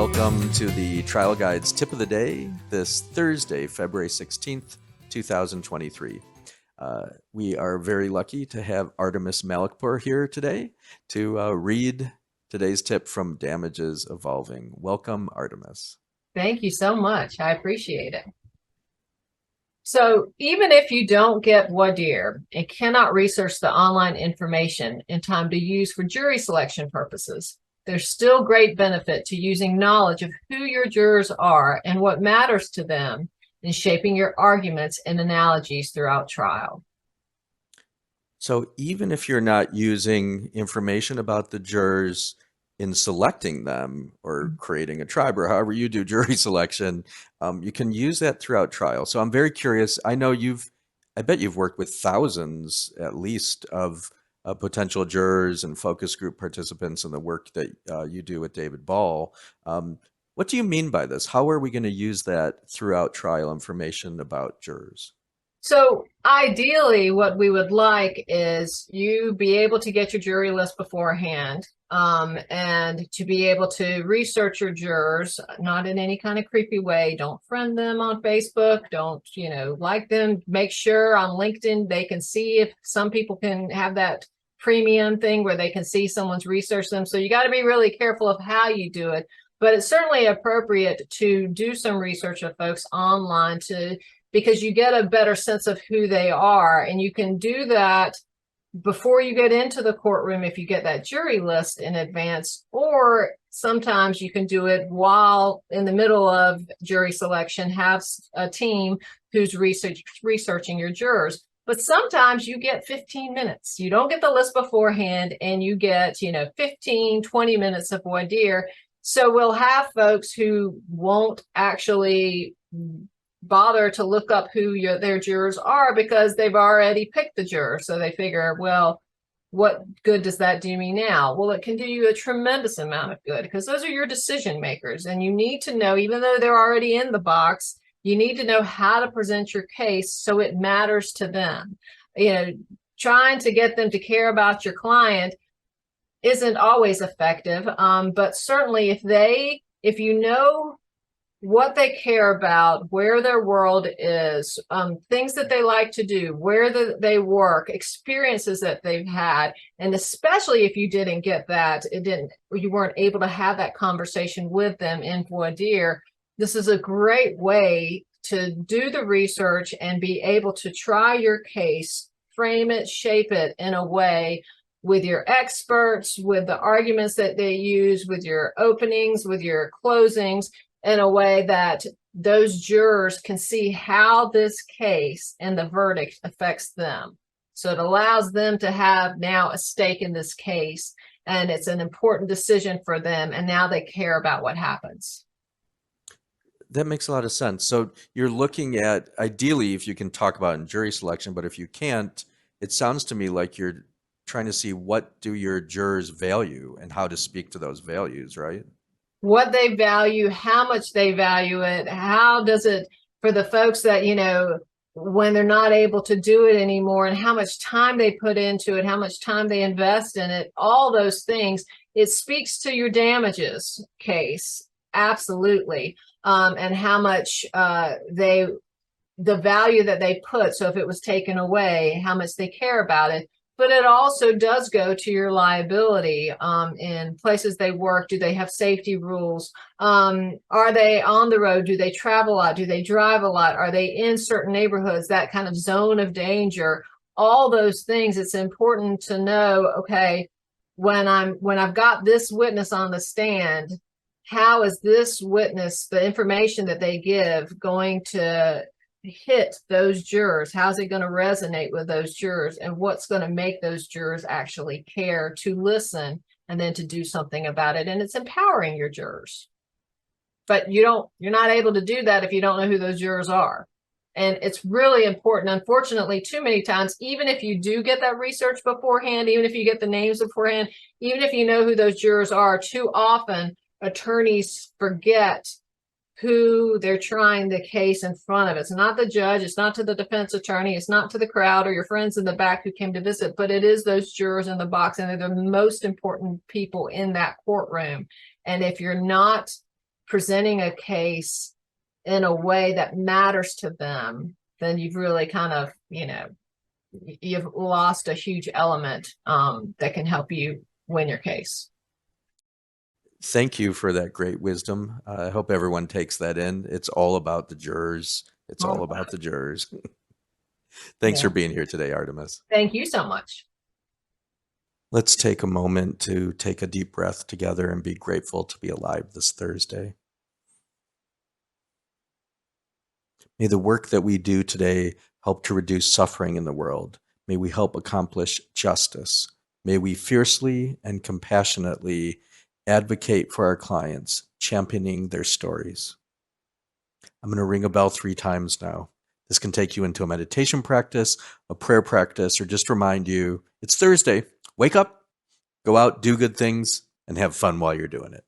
Welcome to the Trial Guides Tip of the Day this Thursday, February 16th, 2023. We are very lucky to have Artemis Malekpour here today to read today's tip from Damages Evolving. Welcome, Artemis. Thank you so much. I appreciate it. So even if you don't get voir dire and cannot research the online information in time to use for jury selection purposes, there's still great benefit to using knowledge of who your jurors are and what matters to them in shaping your arguments and analogies throughout trial. So even if you're not using information about the jurors in selecting them or creating a tribe or however you do jury selection, you can use that throughout trial. So I'm very curious. I know I bet you've worked with thousands at least of potential jurors and focus group participants in the work that you do with David Ball. What do you mean by this? How are we going to use that throughout trial information about jurors? So ideally, what we would like is you be able to get your jury list beforehand, and to be able to research your jurors, not in any kind of creepy way. Don't friend them on Facebook. Don't, like them. Make sure on LinkedIn they can see, if some people can have that premium thing where they can see someone's researched them. So you got to be really careful of how you do it. But it's certainly appropriate to do some research of folks online because you get a better sense of who they are. And you can do that before you get into the courtroom if you get that jury list in advance, or sometimes you can do it while in the middle of jury selection, have a team who's researching your jurors. But sometimes you get 15 minutes. You don't get the list beforehand and you get, 15, 20 minutes of voir dire. So we'll have folks who won't actually bother to look up who their jurors are because they've already picked the juror. So they figure, well, what good does that do me now? Well, it can do you a tremendous amount of good because those are your decision makers. And you need to know, even though they're already in the box, you need to know how to present your case so it matters to them. Trying to get them to care about your client isn't always effective, but certainly if you know what they care about, where their world is, things that they like to do, where they work, experiences that they've had, and especially if you didn't get that, you weren't able to have that conversation with them in voir dire, this is a great way to do the research and be able to try your case, frame it, shape it in a way with your experts, with the arguments that they use, with your openings, with your closings, in a way that those jurors can see how this case and the verdict affects them. So it allows them to have now a stake in this case, and it's an important decision for them, and now they care about what happens. That makes a lot of sense. So you're looking at, ideally, if you can talk about in jury selection, but if you can't, it sounds to me like you're trying to see what do your jurors value and how to speak to those values, right? What they value, how much they value it, how does it, for the folks that, when they're not able to do it anymore, and how much time they put into it, how much time they invest in it, all those things, it speaks to your damages case, absolutely, and how much the value that they put, so if it was taken away, how much they care about it. But it also does go to your liability in places they work. Do they have safety rules? Are they on the road? Do they travel a lot? Do they drive a lot? Are they in certain neighborhoods, that kind of zone of danger? All those things, it's important to know, okay, when I've got this witness on the stand, how is this witness, the information that they give, going to hit those jurors? How's it going to resonate with those jurors, and what's going to make those jurors actually care to listen and then to do something about it? And it's empowering your jurors, but you're not able to do that if you don't know who those jurors are. And it's really important. Unfortunately, too many times, even if you do get that research beforehand, even if you get the names beforehand, even if you know who those jurors are, too often attorneys forget who they're trying the case in front of. It's not the judge, it's not to the defense attorney, it's not to the crowd or your friends in the back who came to visit, but it is those jurors in the box, and they're the most important people in that courtroom. And if you're not presenting a case in a way that matters to them, then you've really kind of, you've lost a huge element that can help you win your case. Thank you for that great wisdom. I hope everyone takes that in. It's all about the jurors. It's all about the jurors. Thanks Yeah. for being here today, Artemis. Thank you so much. Let's take a moment to take a deep breath together and be grateful to be alive this Thursday. May the work that we do today help to reduce suffering in the world. May we help accomplish justice. May we fiercely and compassionately advocate for our clients, championing their stories. I'm going to ring a bell 3 times now. This can take you into a meditation practice, a prayer practice, or just remind you it's Thursday. Wake up, go out, do good things, and have fun while you're doing it.